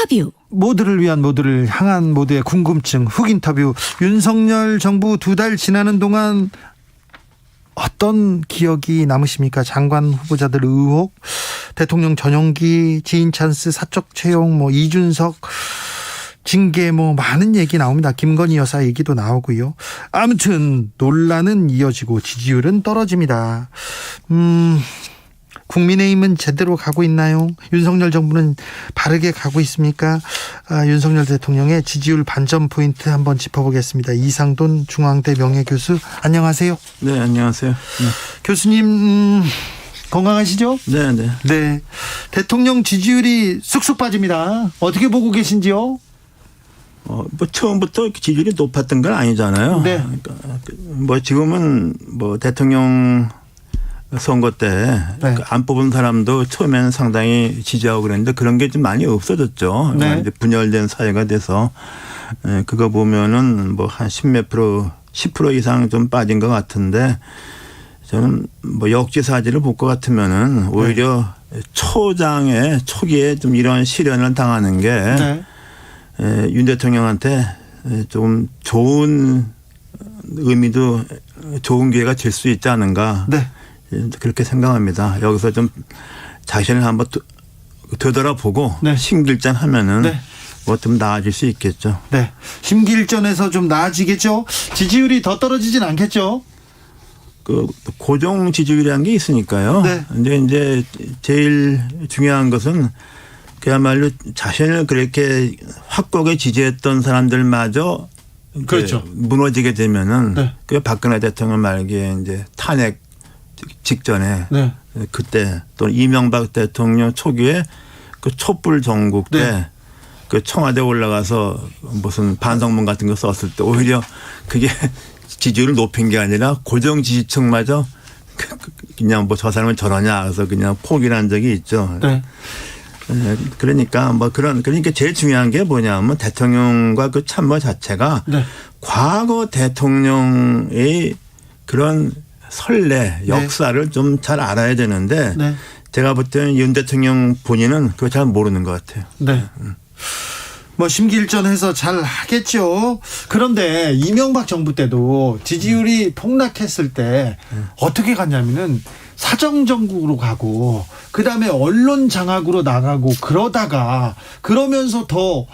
인터뷰. 모두를 위한 모두를 향한 모두의 궁금증 훅 인터뷰. 윤석열 정부 2달 지나는 동안 어떤 기억이 남으십니까? 장관 후보자들 의혹, 대통령 전용기, 지인 찬스, 사적 채용, 이준석 징계, 많은 얘기 나옵니다. 김건희 여사 얘기도 나오고요. 아무튼 논란은 이어지고 지지율은 떨어집니다. 국민의힘은 제대로 가고 있나요? 윤석열 정부는 바르게 가고 있습니까? 윤석열 대통령의 지지율 반전 포인트 한번 짚어보겠습니다. 이상돈 중앙대 명예교수, 안녕하세요. 네, 안녕하세요. 네. 교수님, 건강하시죠? 네. 네. 대통령 지지율이 쑥쑥 빠집니다. 어떻게 보고 계신지요? 처음부터 지지율이 높았던 건 아니잖아요. 네. 그러니까 지금은 대통령 선거 때 안 뽑은 사람도 처음에는 상당히 지지하고 그랬는데 그런 게 좀 많이 없어졌죠. 네. 이제 분열된 사회가 돼서 그거 보면은 한 10% 이상 좀 빠진 것 같은데 저는 역지사지를 볼 것 같으면은 오히려 초기에 좀 이런 시련을 당하는 게 윤 대통령한테 좀 좋은 의미도 좋은 기회가 될 수 있지 않은가. 네. 그렇게 생각합니다. 여기서 좀 자신을 한번 되돌아보고 심길전 하면은 좀 나아질 수 있겠죠. 네. 심기일전에서 좀 나아지겠죠. 지지율이 더 떨어지진 않겠죠. 고정 지지율이라는 게 있으니까요. 네. 근데 이제 제일 중요한 것은 그야말로 자신을 그렇게 확고하게 지지했던 사람들마저 그렇죠. 무너지게 되면은 그 박근혜 대통령 말기에 이제 탄핵 직전에 그때 또 이명박 대통령 초기에 그 촛불 전국 때 그 청와대 올라가서 무슨 반성문 같은 거 썼을 때 오히려 그게 지지율을 높인 게 아니라 고정 지지층마저 그냥 저 사람은 저러냐 그래서 그냥 포기를 한 적이 있죠. 그러니까 그러니까 제일 중요한 게 뭐냐면 대통령과 그 참모 자체가 과거 대통령의 그런 선례, 역사를 좀 잘 알아야 되는데 제가 볼 때는 윤 대통령 본인은 그거 잘 모르는 것 같아요. 네. 심기일전해서 잘 하겠죠. 그런데 이명박 정부 때도 지지율이 폭락했을 때 어떻게 갔냐면은 사정정국으로 가고 그다음에 언론 장악으로 나가고 그러면서 더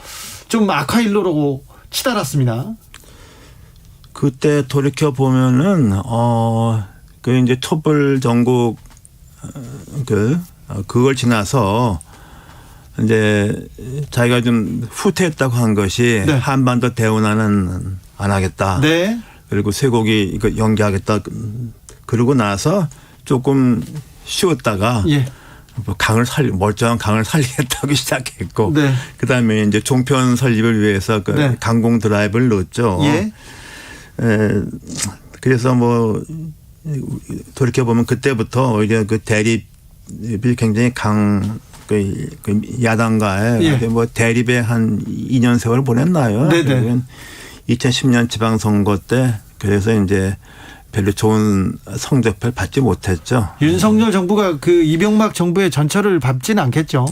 좀 악화일로로 치달았습니다. 그때 돌이켜 보면은 그 이제 촛불 전국 그걸 지나서 이제 자기가 좀 후퇴했다고 한 것이 한반도 대운하는 안 하겠다. 그리고 쇠고기 이거 연기하겠다. 그러고 나서 조금 쉬었다가 멀쩡한 강을 살리겠다고 시작했고 그다음에 이제 종편 설립을 위해서 강공 드라이브를 넣었죠. 그래서 돌이켜보면 그때부터 오히려 그 대립이 굉장히 그 야당과의 대립에 한 2년 세월을 보냈나요? 2010년 지방선거 때 그래서 이제 별로 좋은 성적표를 받지 못했죠. 윤석열 정부가 그 이명박 정부의 전철을 밟지는 않겠죠.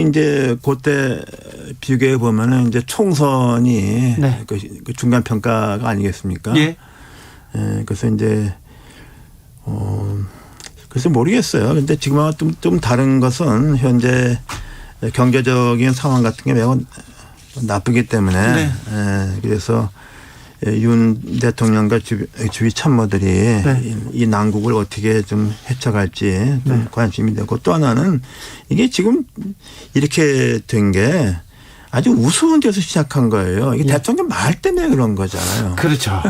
이제 그때 비교해 보면은 이제 총선이 그 중간 평가가 아니겠습니까? 그래서 이제 그래서 모르겠어요. 근데 지금하고 좀 다른 것은 현재 경제적인 상황 같은 게 매우 나쁘기 때문에 그래서 윤 대통령과 주위 참모들이 이 난국을 어떻게 좀 헤쳐갈지 좀 관심이 되고 또 하나는 이게 지금 이렇게 된 게 아주 우스운 데서 시작한 거예요. 이게 대통령 말 때문에 그런 거잖아요. 그렇죠.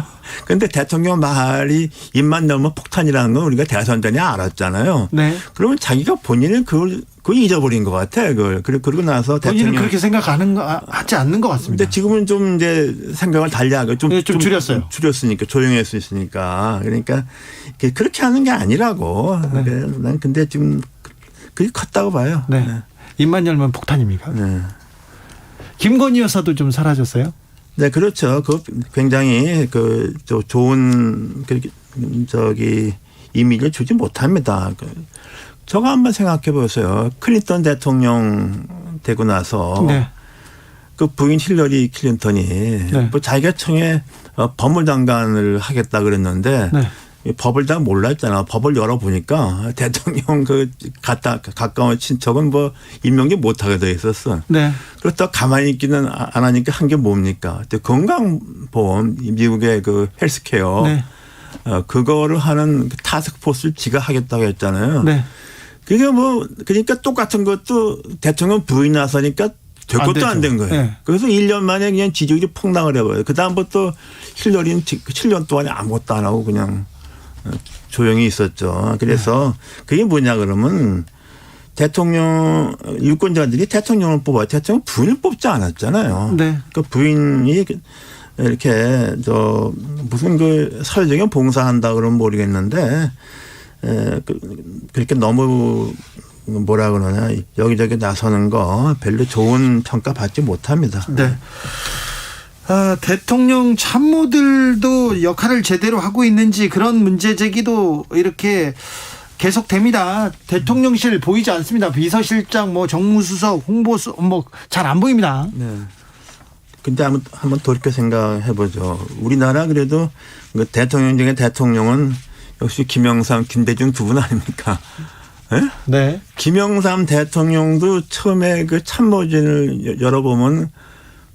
그런데 대통령 말이 입만 열면 폭탄이라는 건 우리가 대선 전에 알았잖아요. 그러면 자기가 본인은 그걸 잊어버린 것 같아요. 그러고 나서 본인은 그렇게 하지 않는 것 같습니다. 근데 지금은 좀 이제 생각을 달리하고 좀 줄였어요. 줄였으니까 조용할 수 있으니까 그러니까 그렇게 하는 게 아니라고. 난 근데 지금 그게 컸다고 봐요. 입만 열면 폭탄입니까? 김건희 여사도 좀 사라졌어요? 네, 그렇죠. 그 굉장히 좋은 이미지를 주지 못합니다. 저거 한번 생각해 보세요. 클린턴 대통령 되고 나서 그 부인 힐러리 클린턴이 네. 뭐 자기가 청에 법무장관을 하겠다 그랬는데 네. 이 법을 다 몰랐잖아. 법을 열어보니까 대통령 가까운 친척은 뭐 임명직 못하게 돼 있었어. 네. 그렇다고 가만히 있기는 안 하니까 한 게 뭡니까? 건강보험, 미국의 그 헬스케어. 네. 그거를 하는 타스크포스를 지가 하겠다고 했잖아요. 네. 그게 뭐, 그러니까 똑같은 것도 대통령 부인 나서니까 될 것도 안 된 거예요. 네. 그래서 1년 만에 그냥 지지율이 폭락을 해버려요. 그다음부터 힐러리는 7년 동안에 아무것도 안 하고 그냥 조용히 있었죠. 그래서 그게 뭐냐 그러면 대통령, 유권자들이 대통령을 뽑아요. 대통령 부인을 뽑지 않았잖아요. 네. 그 부인이 이렇게 무슨 그 사회적인 봉사한다 그러면 모르겠는데 그렇게 너무 뭐라 그러나 여기저기 나서는 거 별로 좋은 평가 받지 못합니다. 네. 대통령 참모들도 역할을 제대로 하고 있는지 그런 문제 제기도 이렇게 계속됩니다. 대통령실 보이지 않습니다. 비서실장, 뭐 정무수석, 홍보수 뭐 잘 안 보입니다. 네. 근데 한번 돌이켜 생각해 보죠. 우리나라 그래도 그 대통령 중에 대통령은 역시 김영삼, 김대중 두 분 아닙니까? 네? 네. 김영삼 대통령도 처음에 그 참모진을 열어보면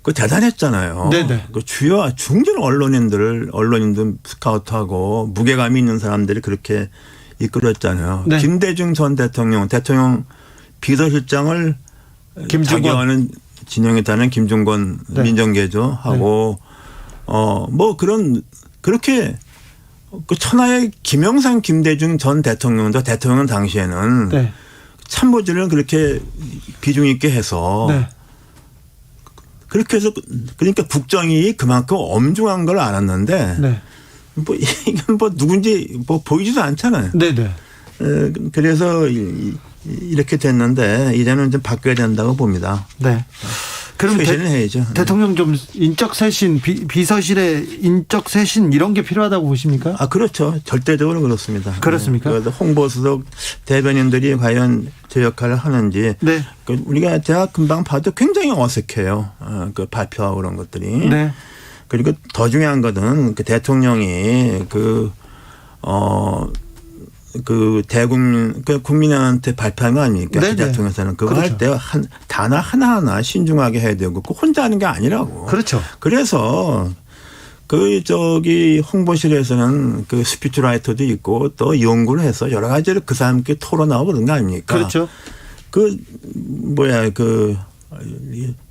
그 대단했잖아요. 네네. 그 주요 중진 언론인들 스카우트하고 무게감이 있는 사람들이 그렇게 이끌었잖아요. 네. 김대중 전 대통령 비서실장을 자기와는 진영에 따른 김종건 네. 민정계조 하고 뭐 그렇게 그 천하의 김영삼 김대중 전 대통령도 대통령 당시에는 네. 참모진을 그렇게 비중 있게 해서 네. 그렇게 해서 그러니까 국정이 그만큼 엄중한 걸 알았는데 네. 뭐 이건 뭐 누군지 뭐 보이지도 않잖아요. 네네. 그래서 이렇게 됐는데 이제는 좀 바뀌어야 된다고 봅니다. 네. 그럼 쇄신을 해야죠. 대통령 좀 인적 쇄신, 비서실의 인적 쇄신 이런 게 필요하다고 보십니까? 그렇죠. 절대적으로 그렇습니다. 그렇습니까? 그래서 홍보수석 대변인들이 과연 제 역할을 하는지. 네. 우리가 제가 금방 봐도 굉장히 어색해요. 그 발표하고 그런 것들이. 네. 그리고 더 중요한 것은 그 대통령이 국민한테 발표한 거 아닙니까? 네네. 대통령에서는 그거 그렇죠. 할 때 단어 하나하나 신중하게 해야 되고 그 혼자 하는 게 아니라고. 그렇죠. 그래서 홍보실에서는 그 스피치라이터도 있고 또 연구를 해서 여러 가지를 그 사람께 토론하고 그런 거 아닙니까? 그렇죠.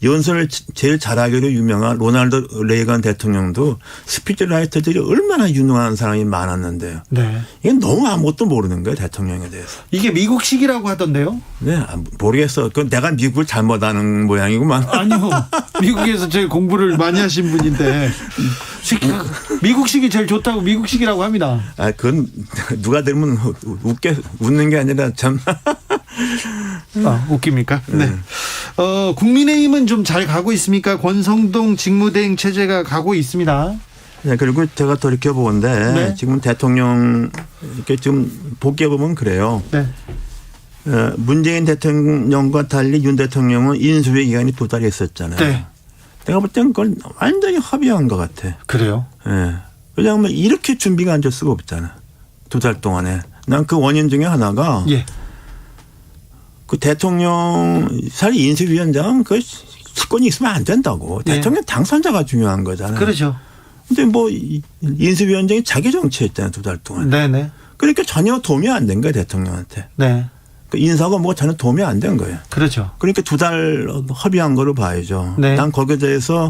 연설을 제일 잘하기로 유명한 로널드 레이건 대통령도 스피치라이터들이 얼마나 유능한 사람이 많았는데요. 네. 이건 너무 아무것도 모르는 거예요, 대통령에 대해서. 이게 미국식이라고 하던데요? 네, 모르겠어. 그건 내가 미국을 잘못하는 모양이구만. 아니요. 미국에서 제일 공부를 많이 하신 분인데 미국식이 제일 좋다고 미국식이라고 합니다. 그건 누가 들으면 웃는 게 아니라 참. 웃깁니까? 네. 국민의힘은 좀 잘 가고 있습니까? 권성동 직무대행 체제가 가고 있습니다. 네, 그리고 제가 돌이켜보건데 네. 지금 대통령 이렇게 지금 복귀해보면 그래요. 네. 문재인 대통령과 달리 윤 대통령은 인수위 기간이 2달이 있었잖아요. 네. 내가 볼 땐 그걸 완전히 합의한 것 같아. 그래요? 네. 왜냐하면 이렇게 준비가 안 될 수가 없잖아. 2달 동안에. 난 그 원인 중에 하나가 예. 그 대통령 사실 인수위원장은 그 직권이 있으면 안 된다고. 예. 대통령 당선자가 중요한 거잖아요. 그렇죠. 근데 뭐 인수위원장이 자기 정치했잖아요. 2달 동안. 네네. 그러니까 전혀 도움이 안 된 거예요. 대통령한테. 네. 그 인사가 뭐 전혀 도움이 안 된 거예요. 그렇죠. 그러니까 2달 합의한 거로 봐야죠. 네. 난 거기에 대해서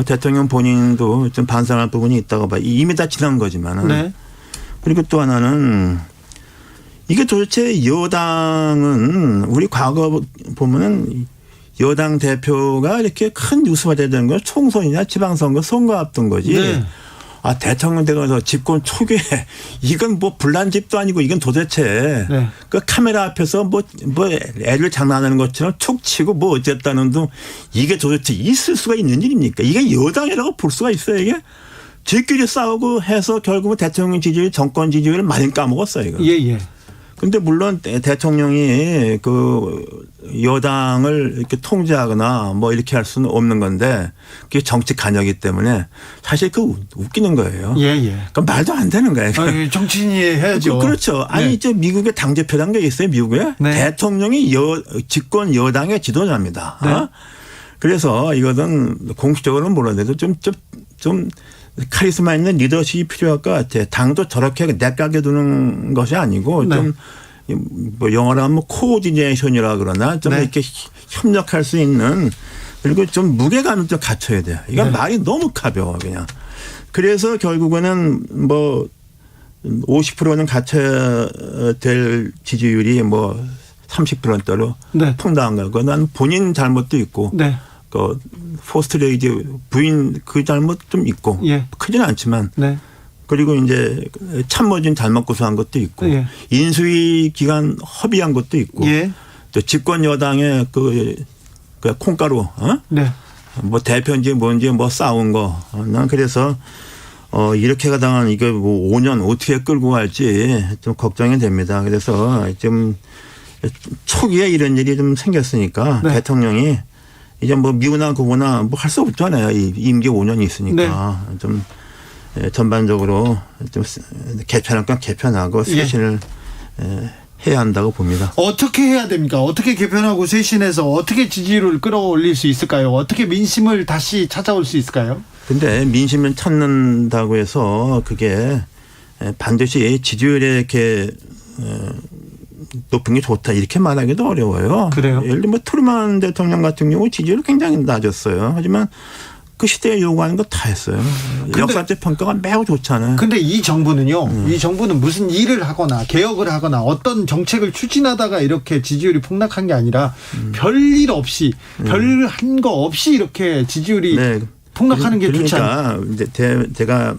대통령 본인도 좀 반성할 부분이 있다고 봐요. 이미 다 지난 거지만은. 네. 그리고 또 하나는 이게 도대체 여당은 우리 과거 보면은 여당 대표가 이렇게 큰 뉴스가 되는 건 총선이나 지방선거 선거 앞둔 거지. 네. 대통령 되면서 집권 초기에 이건 뭐 불난집도 아니고 이건 도대체 네. 그 카메라 앞에서 뭐 애를 장난하는 것처럼 툭 치고 뭐 어쨌다는 둥 이게 도대체 있을 수가 있는 일입니까? 이게 여당이라고 볼 수가 있어요, 이게? 지끼리 싸우고 해서 결국은 대통령 지지율, 정권 지지율을 많이 까먹었어요, 이거. 예. 근데 물론 대통령이 그 여당을 이렇게 통제하거나 뭐 이렇게 할 수는 없는 건데 그게 정치 관여이기 때문에 사실 그 웃기는 거예요. 예, 예. 그럼 말도 안 되는 거예요. 정치인이 해야죠. 그렇죠. 아니, 네. 저 미국의 당대표라는 게 있어요, 미국에. 네. 대통령이 집권 여당의 지도자입니다. 네. 그래서 이것은 공식적으로는 몰랐는데도 좀 카리스마 있는 리더십이 필요할 것 같아요. 당도 저렇게 내까게 두는 것이 아니고 네. 좀 뭐 영어로 하면 코오디네이션이라 그러나 좀 네. 이렇게 협력할 수 있는 그리고 좀 무게감을 좀 갖춰야 돼요. 이건 네. 말이 너무 가벼워 그냥. 그래서 결국에는 뭐 50%는 갖춰야 될 지지율이 뭐 30%대로 네. 폭락한 거고 난 본인 잘못도 있고 네. 그 포스트레이디 부인 그 잘못 좀 있고 예. 크지는 않지만 네. 그리고 이제 참모진 잘못 고소한 것도 있고 예. 인수위 기간 허비한 것도 있고 예. 또 집권 여당의 그 콩가루 네. 뭐 대표인지 뭔지 뭐 싸운 거 난 그래서 이렇게 가다가 이게 뭐 5년 어떻게 끌고 갈지 좀 걱정이 됩니다. 그래서 좀 초기에 이런 일이 좀 생겼으니까 네. 대통령이 이제 뭐 미우나 구보나 뭐 할 수 없잖아요. 임기 5년이 있으니까 네. 좀 전반적으로 좀 개편할 건 개편하고 쇄신을 해야 한다고 봅니다. 어떻게 해야 됩니까? 어떻게 개편하고 쇄신해서 어떻게 지지율을 끌어올릴 수 있을까요? 어떻게 민심을 다시 찾아올 수 있을까요? 근데 민심을 찾는다고 해서 그게 반드시 지지율에 이렇게 높은 게 좋다 이렇게 말하기도 어려워요. 그래요? 예를 들면 트루만 대통령 같은 경우 지지율이 굉장히 낮았어요. 하지만 그 시대에 요구하는 거 다 했어요. 역사적 평가가 매우 좋잖아요. 근데 이 정부는요. 이 정부는 무슨 일을 하거나 개혁을 하거나 어떤 정책을 추진하다가 이렇게 지지율이 폭락한 게 아니라 별일 없이 별한 거 없이 이렇게 지지율이 네. 폭락하는 게 좋지 않아요. 그러니까 이제 제가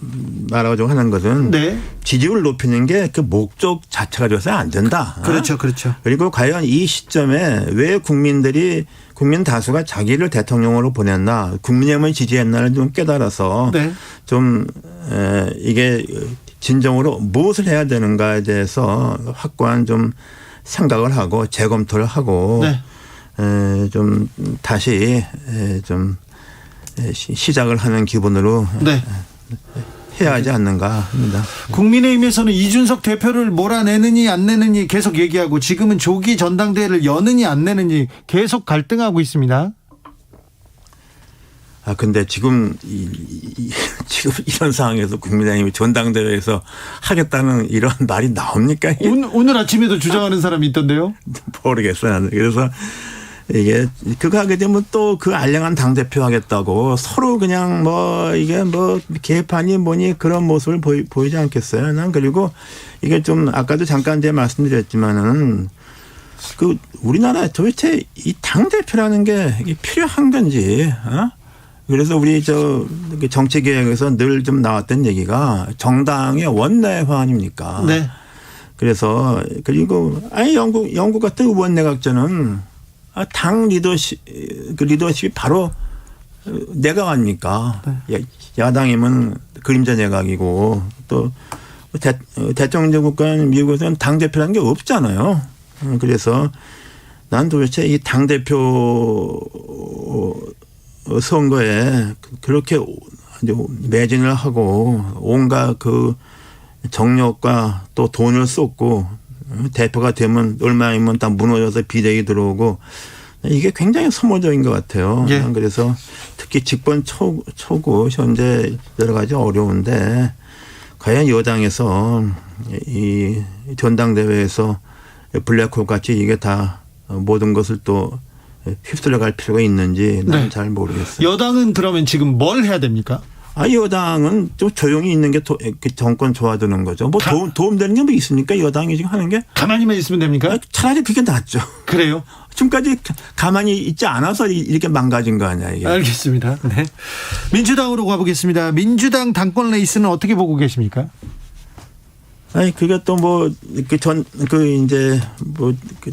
말하고자 하는 것은 네. 지지율을 높이는 게 그 목적 자체가 돼서 안 된다. 그렇죠. 그렇죠. 그리고 과연 이 시점에 왜 국민 다수가 자기를 대통령으로 보냈나, 국민의힘을 지지했나를 좀 깨달아서 네. 좀 이게 진정으로 무엇을 해야 되는가에 대해서 확고한 좀 생각을 하고 재검토를 하고 네. 좀 다시 좀 시작을 하는 기분으로 네. 해야 하지 않는가 합니다. 국민의힘에서는 이준석 대표를 몰아내느니 안 내느니 계속 얘기하고 지금은 조기 전당대회를 여느니 안 내느니 계속 갈등하고 있습니다. 근데 지금 지금 이런 상황에서 국민의힘이 전당대회에서 하겠다는 이런 말이 나옵니까? 오늘 아침에도 주장하는 사람이 있던데요. 모르겠어요. 나는. 그래서 이게 그거 하게 되면 또 그 알량한 당대표 하겠다고 서로 그냥 뭐 이게 뭐 개판이 뭐니 그런 모습을 보이지 않겠어요. 난 그리고 이게 좀 아까도 잠깐 제가 말씀드렸지만은 그 우리나라에 도대체 이 당대표라는 게 이게 필요한 건지 그래서 우리 정치개혁에서 늘 좀 나왔던 얘기가 정당의 원내화 아닙니까? 네. 그래서 그리고 영국 같은 원내각제는 당 리더십이 바로 내각 아닙니까? 네. 야당이면 그림자 내각이고 또 대통령 국가인 미국에서는 당대표라는 게 없잖아요. 그래서 난 도대체 이 당대표 선거에 그렇게 매진을 하고 온갖 그 정력과 또 돈을 쏟고 대표가 되면 얼마이면 다 무너져서 비대위 들어오고 이게 굉장히 소모적인 것 같아요. 예. 그래서 특히 집권 초구 현재 여러 가지 어려운데 과연 여당에서 이 전당대회에서 블랙홀 같이 이게 다 모든 것을 또 휩쓸려 갈 필요가 있는지 난 잘 모르겠어요. 여당은 그러면 지금 뭘 해야 됩니까? 여당은 좀 조용히 있는 게 정권 좋아지는 거죠. 뭐 도움되는 게 뭐 있습니까? 여당이 지금 하는 게? 가만히만 있으면 됩니까? 차라리 그게 낫죠. 그래요? 지금까지 가만히 있지 않아서 이렇게 망가진 거 아니야, 이게. 알겠습니다. 네. 민주당으로 가보겠습니다. 민주당 당권 레이스는 어떻게 보고 계십니까? 그게 또 이제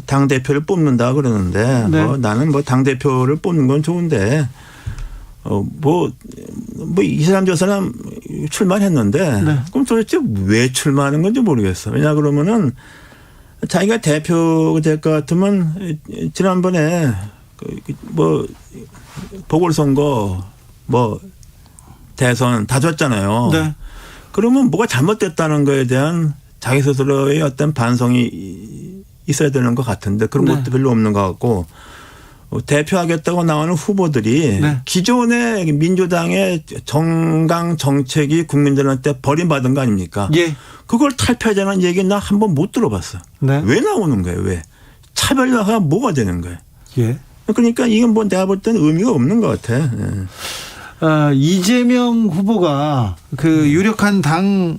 당대표를 뽑는다 그러는데 네. 나는 당대표를 뽑는 건 좋은데 이 사람 저 사람 출마했는데 네. 그럼 도대체 왜 출마하는 건지 모르겠어. 왜냐 그러면은 자기가 대표 될 것 같으면 지난번에 뭐 보궐선거 뭐 대선 다 졌잖아요. 네. 그러면 뭐가 잘못됐다는 거에 대한 자기 스스로의 어떤 반성이 있어야 되는 것 같은데 그런 네. 것도 별로 없는 것 같고 대표하겠다고 나오는 후보들이 네. 기존의 민주당의 정강 정책이 국민들한테 버림받은 거 아닙니까? 예. 그걸 탈피하자는 얘기 나 한 번 못 들어봤어. 네. 왜 나오는 거예요? 왜? 차별화가 뭐가 되는 거예요? 예. 그러니까 이건 뭐 내가 볼 때는 의미가 없는 것 같아. 예. 이재명 후보가 그 유력한 당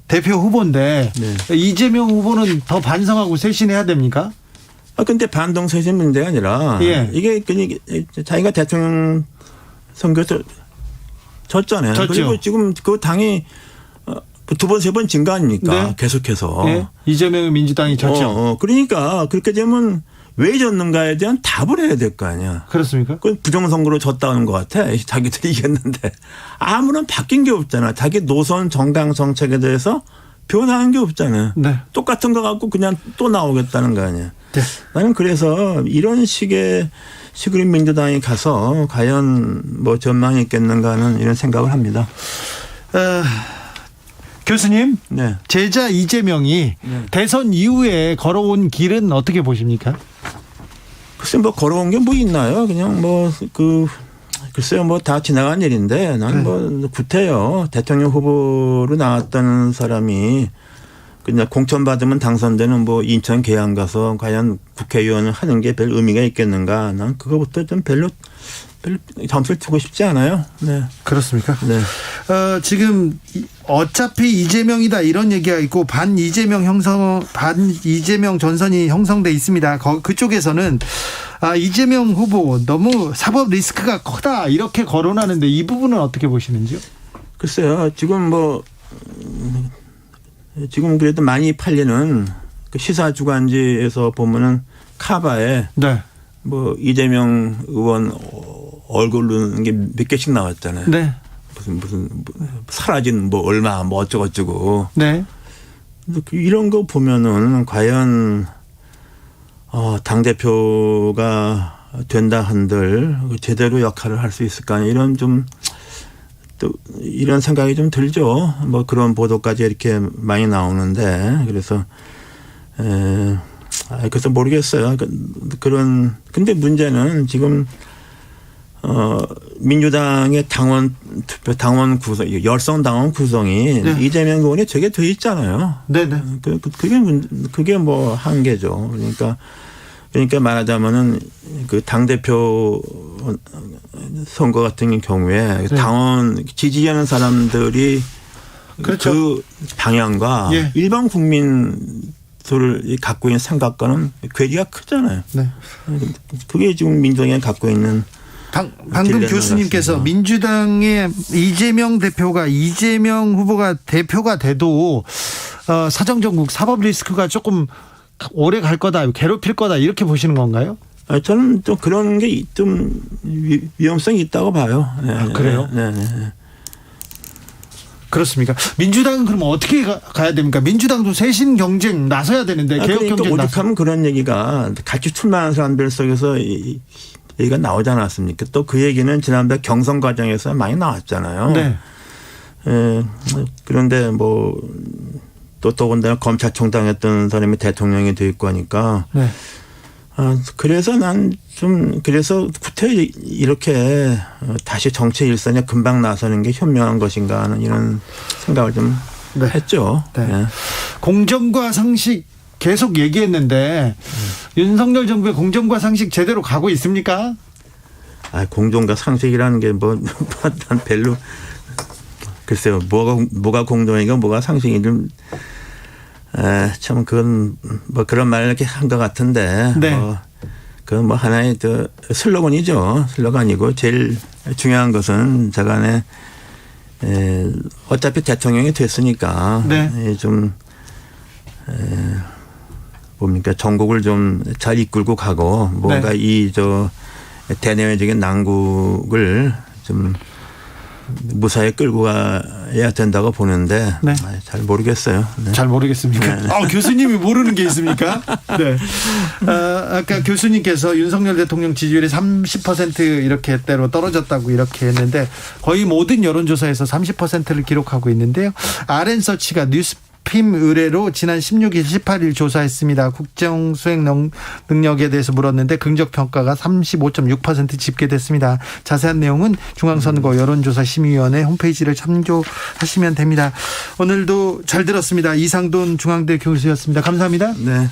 대표 후보인데 네. 이재명 후보는 더 반성하고 쇄신해야 됩니까? 근데 반동세신 문제가 아니라 예. 이게 그냥 자기가 대통령 선거에서 졌잖아요. 졌죠. 그리고 지금 그 당이 두 번, 세 번 진 거 아닙니까? 네. 계속해서. 예. 이재명의 민주당이 졌죠. 그러니까 그렇게 되면 왜 졌는가에 대한 답을 해야 될 거 아니야. 그렇습니까? 그건 부정선거로 졌다는 것 같아. 자기들이 이겼는데. 아무런 바뀐 게 없잖아. 자기 노선 정당 정책에 대해서 변화한 게 없잖아. 네. 똑같은 거 갖고 그냥 또 나오겠다는 거 아니야. 네. 나는 그래서 이런 식의 시그린 민주당이 가서 과연 뭐 전망이 있겠는가 하는 이런 생각을 합니다. 교수님, 네. 제자 이재명이 네. 대선 이후에 걸어온 길은 어떻게 보십니까? 글쎄 뭐 걸어온 게 뭐 있나요? 그냥 글쎄요 뭐 다 지나간 일인데 나는 뭐 구태여 대통령 후보로 나왔던 사람이 그냥 공천 받으면 당선되는 뭐 인천 계양 가서 과연 국회의원을 하는 게 별 의미가 있겠는가? 난 그거부터 좀 별로 점수를 주고 싶지 않아요. 네. 그렇습니까? 네. 지금 어차피 이재명이다 이런 얘기가 있고 반 이재명 전선이 형성돼 있습니다. 그쪽에서는 이재명 후보 너무 사법 리스크가 크다 이렇게 거론하는데 이 부분은 어떻게 보시는지요? 글쎄요. 지금 그래도 많이 팔리는 그 시사 주간지에서 보면은 카바에 네. 뭐 이재명 의원 얼굴 넣는 게 몇 개씩 나왔잖아요. 네. 무슨 사라진 뭐 얼마 뭐 어쩌고저쩌고. 네. 이런 거 보면은 과연 당 대표가 된다 한들 제대로 역할을 할 수 있을까 이런 좀 또 이런 생각이 좀 들죠. 뭐 그런 보도까지 이렇게 많이 나오는데 그래서 그래서 모르겠어요. 근데 문제는 지금 민주당의 당원 구성, 열성 당원 구성이 네. 이재명 의원이 되게 돼 있잖아요. 네네. 그게 뭐 한계죠. 그러니까 말하자면은 그 당대표 선거 같은 경우에 네. 당원 지지하는 사람들이 그렇죠. 그 방향과 예. 일반 국민들을 갖고 있는 생각과는 괴리가 크잖아요. 네. 그게 지금 민주당이 갖고 있는 방금 교수님께서 민주당의 이재명 후보가 대표가 돼도 사정정국 사법 리스크가 조금 오래 갈 거다, 괴롭힐 거다 이렇게 보시는 건가요? 저는 좀 그런 게 좀 위험성이 있다고 봐요. 네, 그래요? 네. 그렇습니까? 민주당은 그럼 어떻게 가야 됩니까? 민주당도 쇄신 경쟁 나서야 되는데 개혁 그러니까 경쟁 오죽하면 그런 얘기가 같이 출마하는 사람들 속에서 얘기가 나오지 않았습니까? 또 그 얘기는 지난번 경선 과정에서 많이 나왔잖아요. 네. 그런데 뭐 또 더군다나 검찰총장 했던 사람이 대통령이 돼 있고 하니까 네. 그래서 그래서 구태 이렇게 다시 정치 일선에 금방 나서는 게 현명한 것인가 하는 이런 생각을 좀 네. 했죠. 네. 네. 공정과 상식 계속 얘기했는데 윤석열 정부의 공정과 상식 제대로 가고 있습니까? 공정과 상식이라는 게 난 별로 글쎄요. 뭐가 공정이고 뭐가 상식인지 참 그건 뭐 그런 말을 이렇게 한 것 같은데. 네. 그건 뭐 하나의 슬로건이죠. 슬로건이고 제일 중요한 것은 저간에 어차피 대통령이 됐으니까 네. 좀 뭡니까 전국을 좀 잘 이끌고 가고 뭔가 네. 대내외적인 난국을 좀 무사히 끌고 가야 된다고 보는데 네. 잘 모르겠어요. 네. 잘 모르겠습니까? 교수님이 모르는 게 있습니까? 네. 아까 교수님께서 윤석열 대통령 지지율이 30% 이렇게대로 떨어졌다고 이렇게 했는데 거의 모든 여론조사에서 30%를 기록하고 있는데요. RN서치가 뉴스핌 의뢰로 지난 16일, 18일 조사했습니다. 국정 수행 능력에 대해서 물었는데 긍정 평가가 35.6% 집계됐습니다. 자세한 내용은 중앙선거 여론조사심의위원회 홈페이지를 참조하시면 됩니다. 오늘도 잘 들었습니다. 이상돈 중앙대 교수였습니다. 감사합니다. 네.